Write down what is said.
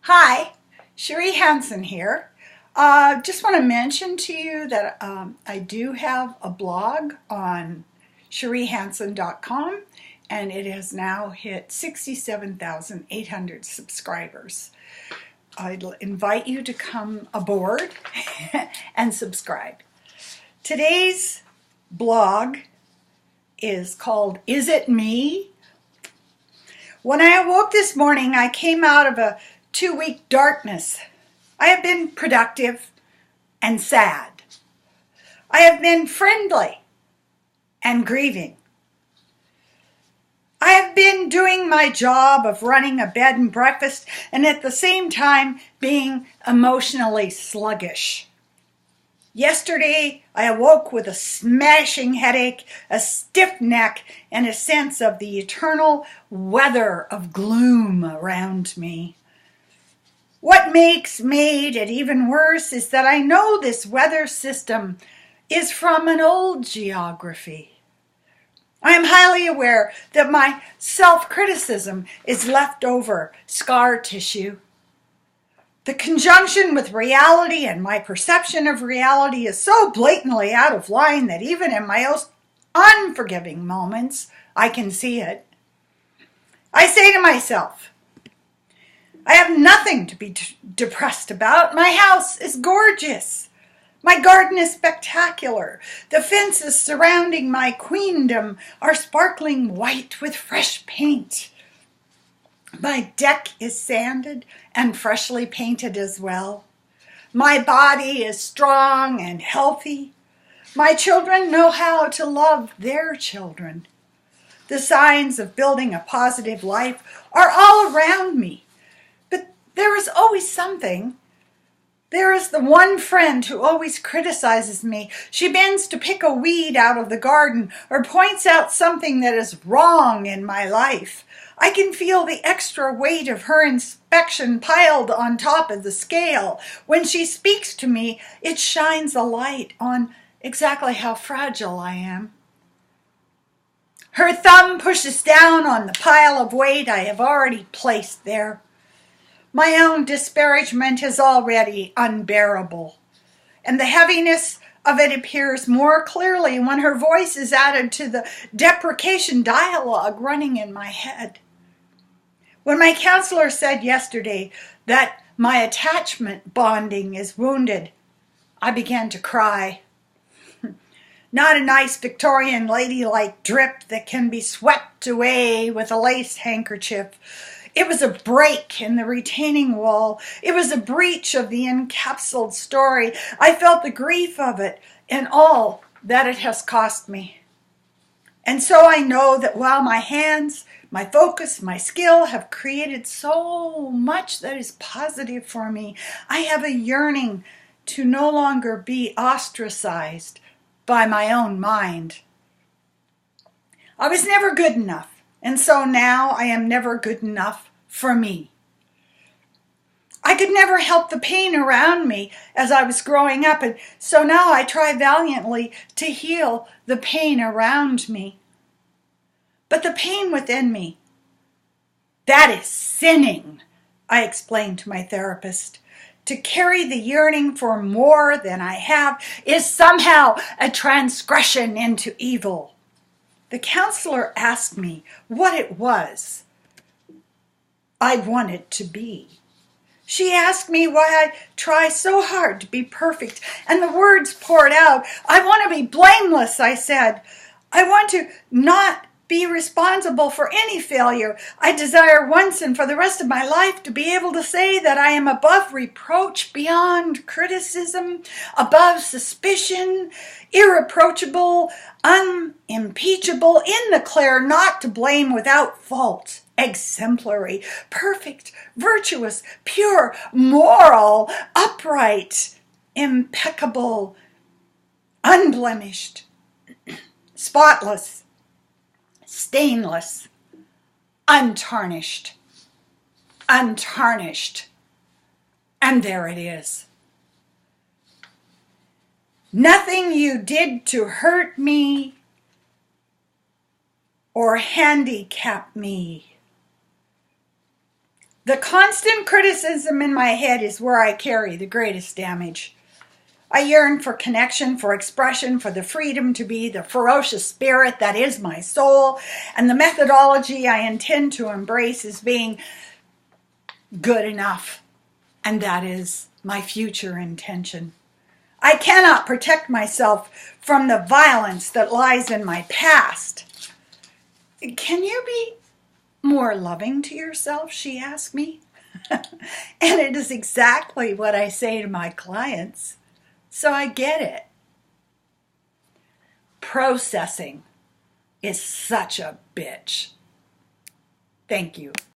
Hi, Cherie Hansen here. Just want to mention to you that I do have a blog on CherieHansen.com, and it has now hit 67,800 subscribers. I'd invite you to come aboard and subscribe. Today's blog is called Is It Me? When I awoke this morning, I came out of a 2-week darkness. I have been productive and sad. I have been friendly and grieving. I have been doing my job of running a bed and breakfast and at the same time being emotionally sluggish. Yesterday, I awoke with a smashing headache, a stiff neck, and a sense of the eternal weather of gloom around me. What made it even worse is that I know this weather system is from an old geography. I am highly aware that my self-criticism is leftover scar tissue. The conjunction with reality and my perception of reality is so blatantly out of line that even in my most unforgiving moments, I can see it. I say to myself, I have nothing to be depressed about. My house is gorgeous. My garden is spectacular. The fences surrounding my queendom are sparkling white with fresh paint. My deck is sanded and freshly painted as well. My body is strong and healthy. My children know how to love their children. The signs of building a positive life are all around me. But there is always something. There is the one friend who always criticizes me. She bends to pick a weed out of the garden or points out something that is wrong in my life. I can feel the extra weight of her inspection piled on top of the scale. When she speaks to me, it shines a light on exactly how fragile I am. Her thumb pushes down on the pile of weight I have already placed there. My own disparagement is already unbearable, and the heaviness of it appears more clearly when her voice is added to the deprecation dialogue running in my head. When my counselor said yesterday that my attachment bonding is wounded, I began to cry. Not a nice Victorian ladylike drip that can be swept away with a lace handkerchief. It was a break in the retaining wall. It was a breach of the encapsulated story. I felt the grief of it and all that it has cost me. And so I know that while my hands, my focus, my skill have created so much that is positive for me, I have a yearning to no longer be ostracized by my own mind. I was never good enough, and so now I am never good enough for me. I could never help the pain around me as I was growing up, and so now I try valiantly to heal the pain around me. But the pain within me, that is sinning, I explained to my therapist. To carry the yearning for more than I have is somehow a transgression into evil. The counselor asked me what it was I wanted to be. She asked me why I try so hard to be perfect, and the words poured out. I want to be blameless, I said. I want to not be responsible for any failure. I desire once and for the rest of my life to be able to say that I am above reproach, beyond criticism, above suspicion, irreproachable, unimpeachable, in the clear, not to blame, without fault, exemplary, perfect, virtuous, pure, moral, upright, impeccable, unblemished, spotless, stainless, untarnished. And there it is. Nothing you did to hurt me or handicap me. The constant criticism in my head is where I carry the greatest damage. I yearn for connection, for expression, for the freedom to be the ferocious spirit that is my soul. And the methodology I intend to embrace is being good enough. And that is my future intention. I cannot protect myself from the violence that lies in my past. Can you be more loving to yourself? She asked me. And it is exactly what I say to my clients. So I get it. Processing is such a bitch. Thank you.